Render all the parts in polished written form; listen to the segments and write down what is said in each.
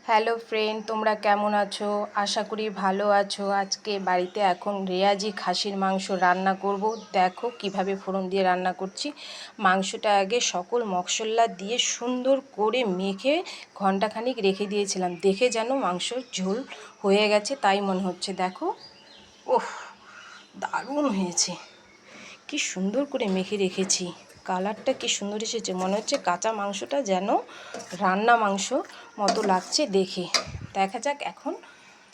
Hello friend, তোমরা কেমন আছো? আশা করি ভালো আছো। আজকে বাড়িতে এখন রেয়াজি খাসির মাংস রান্না করব। দেখো কিভাবে ফোড়ন দিয়ে রান্না করছি। মাংসটা আগে সকল মশলা দিয়ে সুন্দর করে মেখে ঘন্টাখানিক রেখে দিয়েছিলাম। দেখে যেন মাংসর ঝোল হয়ে গেছে তাই মনে হচ্ছে। দেখো, ওহ, দারুণ হয়েছে। কি সুন্দর করে মেখে রেখেছি, কালারটা কি সুন্দর এসেছে। মনে হচ্ছে কাঁচা মাংসটা যেন রান্না মাংস মতো লাগছে দেখে। দেখা যাক, এখন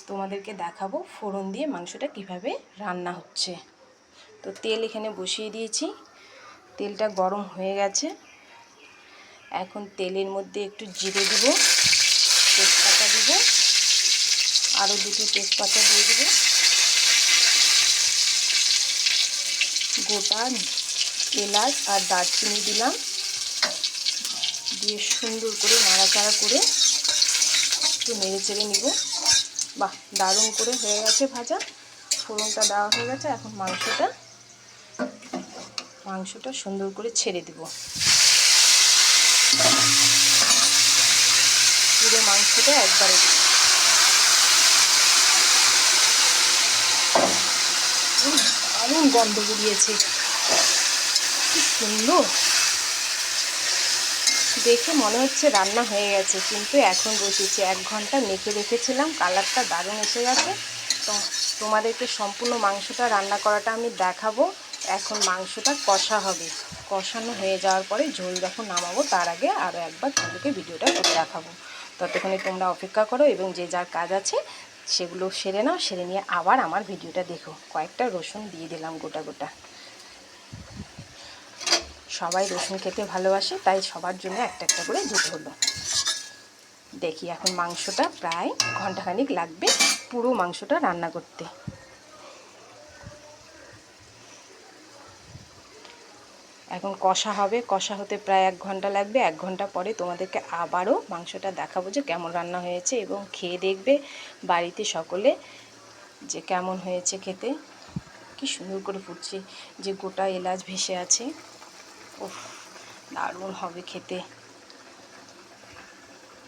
তোমাদেরকে দেখাবো ফোড়ন দিয়ে মাংসটা কিভাবে রান্না হচ্ছে। তো তেল এখানে বসিয়ে দিয়েছি, তেলটা গরম হয়ে গেছে। এখন তেলের মধ্যে একটু জিরে দিব, তেজপাতা দিব, আরও দুটো তেজপাতা দিয়ে দেবো, গোটা এলাচ আর দারচিনি দিলাম, দিয়ে সুন্দর করে নাড়াচাড়া করে একটু নেড়ে চেড়ে নিব। বাহ, দারুণ করে হয়ে গেছে ভাজা, ফোড়নটা দেওয়া হয়ে গেছে। এখন মাংসটা সুন্দর করে ছেড়ে দেব। পুরো মাংসটা একবারে দেব। দারুণ গন্ধ বেরিয়েছে, কি সুন্দর দেখে মনে হচ্ছে রান্না হয়ে গেছে, কিন্তু এখন বসেছি। 1 ঘন্টা মেখে রেখেছিলাম, কালারটা দারুণ এসে গেছে। তো তোমাদেরকে সম্পূর্ণ মাংসটা রান্না করাটা আমি দেখাবো। এখন মাংসটা কষা হবে, কষানো হয়ে যাওয়ার পরে ঝোল যখন নামাবো তার আগে আরও একবার তোমাদেরকে ভিডিওটা করে দেখাবো। ততক্ষণে তোমরা অপেক্ষা করো এবং যে যার কাজ আছে সেগুলো সেরে নাও, সেরে নিয়ে আবার আমার ভিডিওটা দেখো। কয়েকটা রসুন দিয়ে দিলাম গোটা গোটা। সবাই রসুন খেতে ভালোবাসে, তাই সবার জন্য একটা একটা করে দিতে হলো। দেখি, এখন মাংসটা প্রায় ঘন্টাখানিক লাগবে পুরো মাংসটা রান্না করতে। এখন কষা হবে, কষা হতে প্রায় 1 ঘন্টা লাগবে। 1 ঘন্টা পরে তোমাদেরকে আবারও মাংসটা দেখাবো যে কেমন রান্না হয়েছে, এবং খেয়ে দেখবে বাড়িতে সকলে যে কেমন হয়েছে খেতে। কি সুন্দর করে ফুটছে, যে গোটা এলাচ ভেসে আছে। উফ, দারুণ হবে খেতে।